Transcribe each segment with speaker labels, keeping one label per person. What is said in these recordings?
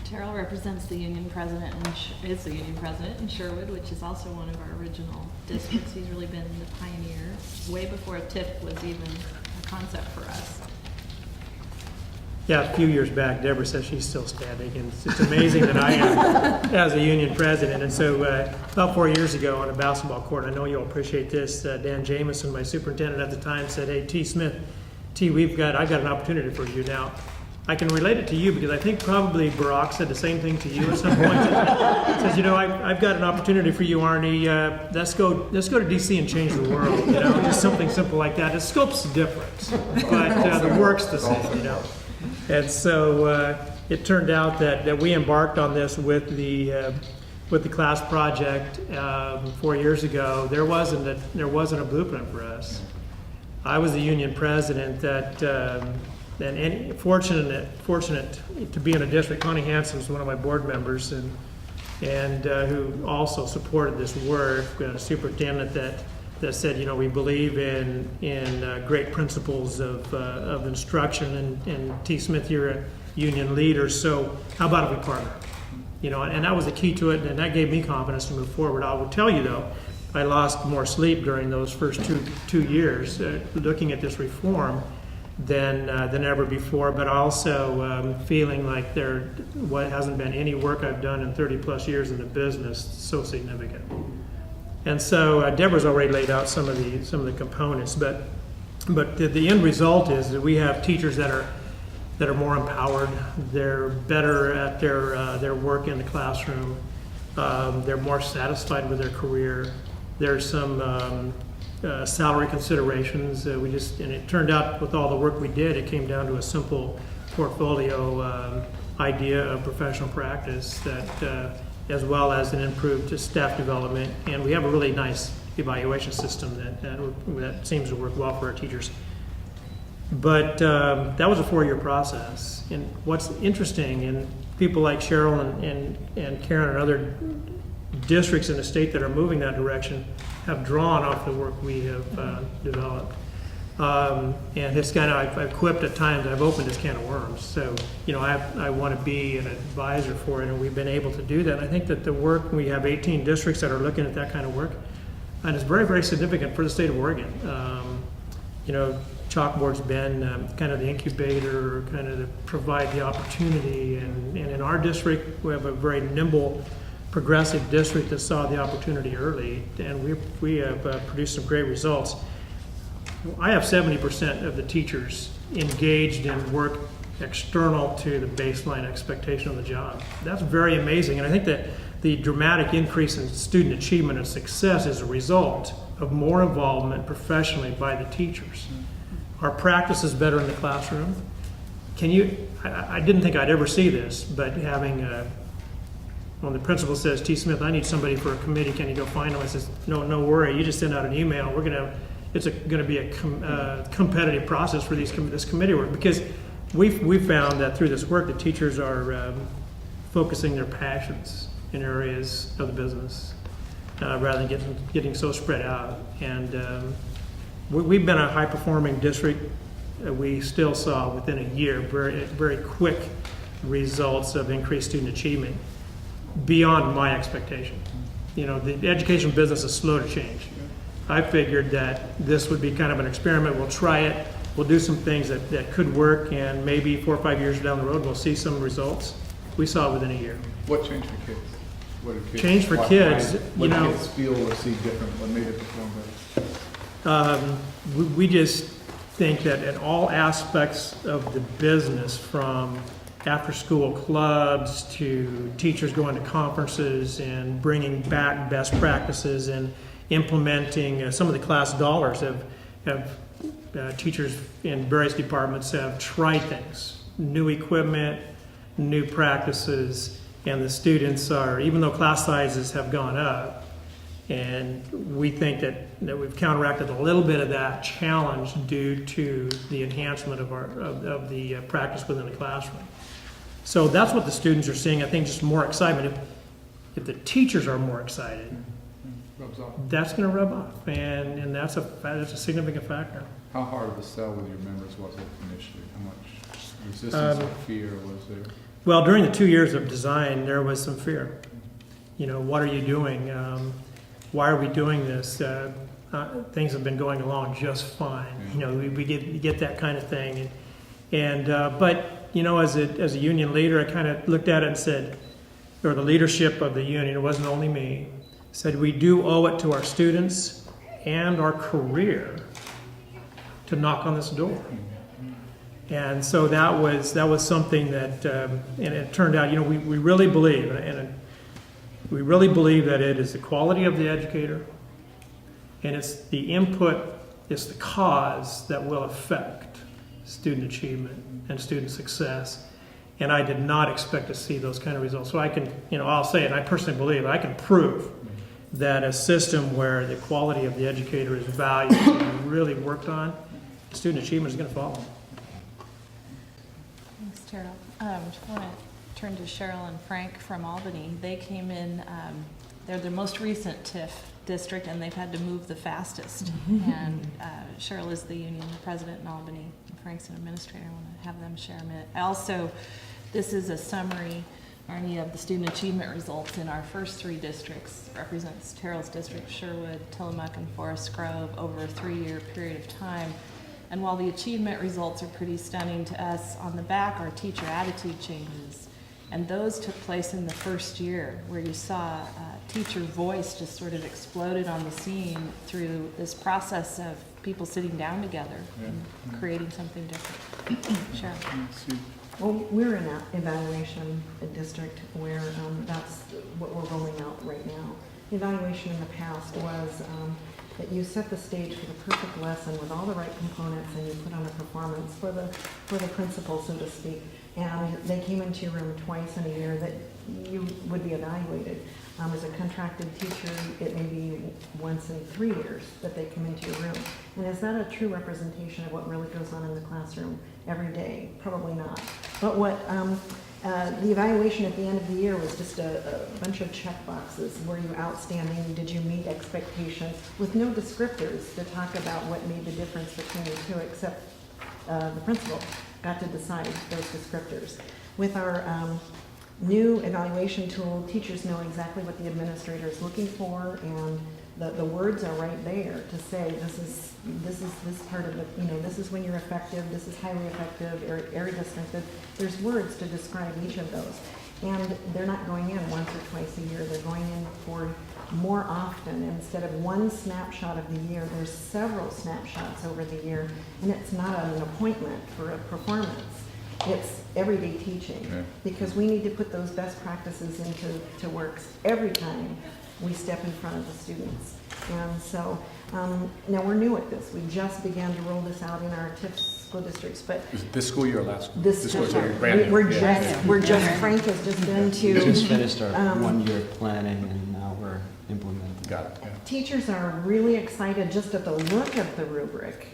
Speaker 1: Terrell represents the union president and is the union president in Sherwood, which is also one of our original districts. He's really been the pioneer way before TIP was even a concept for us.
Speaker 2: Yeah, a few years back, Deborah says she's still standing, and it's amazing that I am as a union president. And so about 4 years ago on a basketball court, I know you'll appreciate this, Dan Jamison, my superintendent at the time, said, "Hey, T. Smith, I've got an opportunity for you now." I can relate it to you because I think probably Barack said the same thing to you at some point. He says, I've got an opportunity for you, Arne. Let's go to DC and change the world. Just something simple like that. The scope's different, but the work's the same. And so it turned out that we embarked on this with the class project 4 years ago. There wasn't a blueprint for us. I was the union president and fortunate to be in a district. Connie Hansen was one of my board members and who also supported this work. We had a superintendent that said, we believe in great principles of instruction, and T. Smith, you're a union leader, so how about if we partner? And that was the key to it, and that gave me confidence to move forward. I will tell you though, I lost more sleep during those first two years looking at this reform than ever before, but also feeling like there hasn't been any work I've done in 30 plus years in the business so significant. And so Deborah's already laid out some of the components, but the end result is that we have teachers that are more empowered. They're better at their work in the classroom. They're more satisfied with their career. There's some salary considerations. And it turned out with all the work we did, it came down to a simple portfolio idea of professional practice that, as well as an improved staff development. And we have a really nice evaluation system that seems to work well for our teachers. But that was a 4-year process. And what's interesting, and people like Cheryl and Karen and other districts in the state that are moving that direction have drawn off the work we have developed. And it's I've quipped at times, I've opened this can of worms. So, I want to be an advisor for it, and we've been able to do that. And I think that the work, we have 18 districts that are looking at that kind of work, and it's very, very significant for the state of Oregon. Chalkboard's been kind of the incubator, kind of to provide the opportunity. And in our district, we have a very nimble, progressive district that saw the opportunity early, and we have produced some great results. I have 70% of the teachers engaged in work external to the baseline expectation of the job. That's very amazing, and I think that the dramatic increase in student achievement and success is a result of more involvement professionally by the teachers. Our practice is better in the classroom. I didn't think I'd ever see this, but having when the principal says, "T. Smith, I need somebody for a committee, can you go find them?" I says, no worry, you just send out an email. It's going to be a competitive process for this committee work, because we found that through this work, the teachers are focusing their passions in areas of the business rather than getting so spread out. And we've been a high-performing district. We still saw within a year very, very quick results of increased student achievement beyond my expectation. The education business is slow to change. I figured that this would be kind of an experiment. We'll try it. We'll do some things that could work, and maybe 4 or 5 years down the road, we'll see some results. We saw it within a year.
Speaker 3: What changed for kids? What did kids
Speaker 2: change for kids?
Speaker 3: What did kids feel or see different? What made it perform better?
Speaker 2: We just think that in all aspects of the business, from after-school clubs to teachers going to conferences and bringing back best practices and implementing some of the class dollars have teachers in various departments have tried things, new equipment, new practices, and the students are, even though class sizes have gone up, and we think that we've counteracted a little bit of that challenge due to the enhancement of the practice within the classroom. So that's what the students are seeing. I think just more excitement. If the teachers are more excited, that's going to rub off, and that's a significant factor.
Speaker 3: How hard of a sell with your members was it initially? How much resistance or fear was there?
Speaker 2: Well, during the 2 years of design, there was some fear. You know, what are you doing? Why are we doing this? Things have been going along just fine. You know, we get that kind of thing. But, you know, as a union leader, I kind of looked at it and said, or the leadership of the union, it wasn't only me, said we do owe it to our students and our career to knock on this door. And so that was something that, and it turned out, you know, we really believe, and we really believe that it is the quality of the educator, and it's the input, it's the cause that will affect student achievement and student success. And I did not expect to see those kind of results. So I can, you know, I'll say it, I personally believe, I can prove that a system where the quality of the educator is valued and really worked on, student achievement is going to follow.
Speaker 1: Thanks, Terrell. I want to turn to Cheryl and Frank from Albany. They came in, they're the most recent TIF district, and they've had to move the fastest. And Cheryl is the union president in Albany. Frank's an administrator. I want to have them share a minute. Also, this is a summary, Arne, of the student achievement results in our first 3 districts. Represents Terrell's district, Sherwood, Tillamook, and Forest Grove over a 3-year period of time. And while the achievement results are pretty stunning to us, on the back are teacher attitude changes. And those took place in the first year, where you saw teacher voice just sort of exploded on the scene through this process of people sitting down together and creating something different. Cheryl.
Speaker 4: Well, we're in an evaluation district where that's what we're rolling out right now. The evaluation in the past was that you set the stage for the perfect lesson with all the right components, and you put on a performance for the principal, so to speak. And they came into your room twice in a year that you would be evaluated. As a contracted teacher, it may be once in 3 years that they come into your room. And is that a true representation of what really goes on in the classroom every day? Probably not. But what the evaluation at the end of the year was just a bunch of check boxes. Were you outstanding? Did you meet expectations? With no descriptors to talk about what made the difference between the two, except the principal got to decide those descriptors. With our new evaluation tool, teachers know exactly what the administrator is looking for, and the words are right there to say this is this part of it, you know, this is when you're effective, this is highly effective, area distinctive. There's words to describe each of those. And they're not going in once or twice a year, they're going in for more often. Instead of one snapshot of the year, there's several snapshots over the year, and it's not an appointment for a performance. It's everyday teaching, because we need to put those best practices into works every time we step in front of the students. And so now we're new at this. We just began to roll this out in our TIF school districts, but
Speaker 3: Is it this school year or last school?
Speaker 4: this
Speaker 3: school
Speaker 4: year,
Speaker 3: year, brand new.
Speaker 4: we're just Frank has just been to.
Speaker 5: We just finished our 1-year planning, and now we're implementing.
Speaker 3: Got it, yeah.
Speaker 4: Teachers are really excited just at the look of the rubric,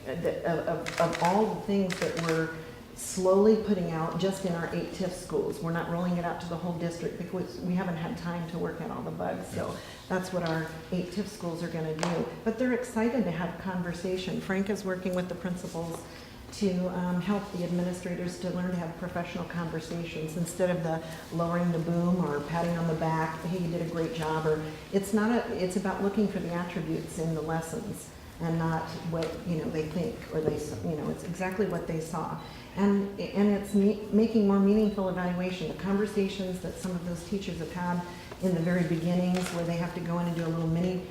Speaker 4: of all the things that we're slowly putting out just in our 8 TIF schools. We're not rolling it out to the whole district because we haven't had time to work out all the bugs. So that's what our 8 TIF schools are going to do. But they're excited to have conversation. Frank is working with the principals to help the administrators to learn to have professional conversations instead of the lowering the boom or patting on the back, hey, you did a great job. Or it's it's about looking for the attributes in the lessons and not what they think or it's exactly what they saw. And it's making more meaningful evaluation. The conversations that some of those teachers have had in the very beginnings, where they have to go in and do a little mini,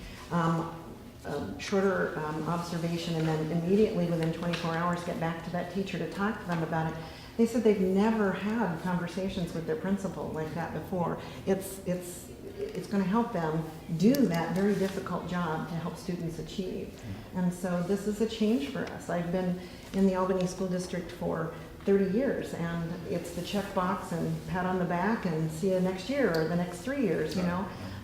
Speaker 4: shorter observation, and then immediately within 24 hours get back to that teacher to talk to them about it. They said they've never had conversations with their principal like that before. It's going to help them do that very difficult job to help students achieve. And so this is a change for us. I've been in the Albany School District for 30 years, and it's the check box and pat on the back and see you next year or the next 3 years,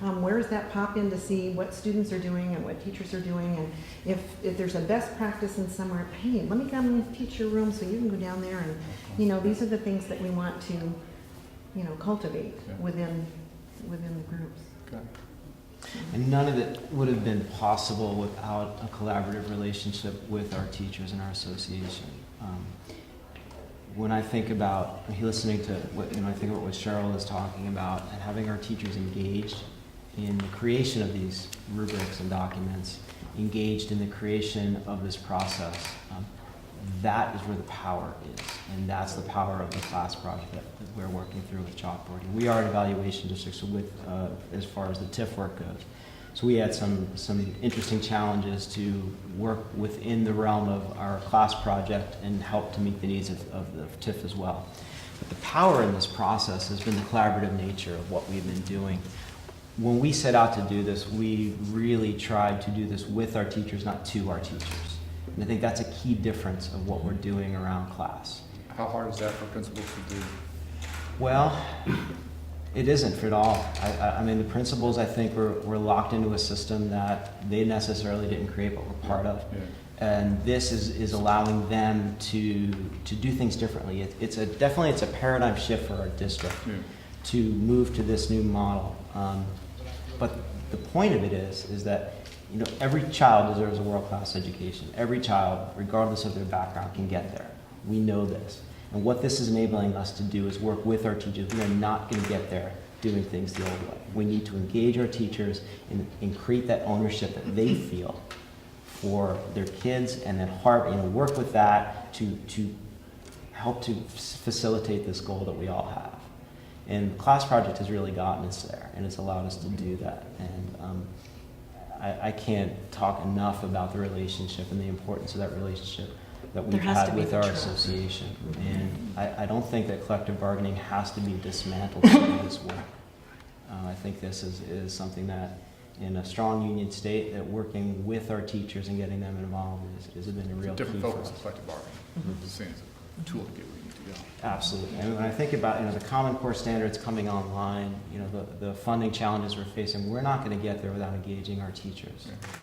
Speaker 4: where does that pop in to see what students are doing and what teachers are doing, and if there's a best practice in somewhere, hey, let me come and teach your room so you can go down there, and these are the things that we want to cultivate within the groups.
Speaker 3: Got it.
Speaker 5: And none of it would have been possible without a collaborative relationship with our teachers and our association. when I think about listening to what, I think about what Cheryl is talking about and having our teachers engaged in the creation of these rubrics and documents, engaged in the creation of this process, that is where the power is. And that's the power of the class project that we're working through with chalkboarding. We are an evaluation district, so with, as far as the TIF work goes. So we had some interesting challenges to work within the realm of our class project and help to meet the needs of the TIF as well. But the power in this process has been the collaborative nature of what we've been doing. When we set out to do this, we really tried to do this with our teachers, not to our teachers. And I think that's a key difference of what we're doing around class.
Speaker 3: How hard is that for principals to do?
Speaker 5: Well, it isn't at all. I mean, the principals, I think, were locked into a system that they necessarily didn't create, but were part of.
Speaker 3: Yeah.
Speaker 5: And this is allowing them to do things differently. It's a paradigm shift for our district to move to this new model. But the point of it is that every child deserves a world-class education. Every child, regardless of their background, can get there. We know this. And what this is enabling us to do is work with our teachers. We are not going to get there doing things the old way. We need to engage our teachers and create that ownership that they feel for their kids, and then work with that to help to facilitate this goal that we all have. And the class project has really gotten us there, and it's allowed us to do that. And I can't talk enough about the relationship and the importance of that relationship that we've
Speaker 4: There has to
Speaker 5: had
Speaker 4: be
Speaker 5: with
Speaker 4: the
Speaker 5: our
Speaker 4: trust.
Speaker 5: association. And I don't think that collective bargaining has to be dismantled to do this work. I think this is something that, in a strong union state, that working with our teachers and getting them involved has been a real key
Speaker 3: Different
Speaker 5: for
Speaker 3: focus
Speaker 5: us.
Speaker 3: of collective bargaining. It's seen as a tool to get where you need to go.
Speaker 5: Absolutely. And when I think about the Common Core standards coming online, the funding challenges we're facing, we're not going to get there without engaging our teachers.
Speaker 3: Yeah.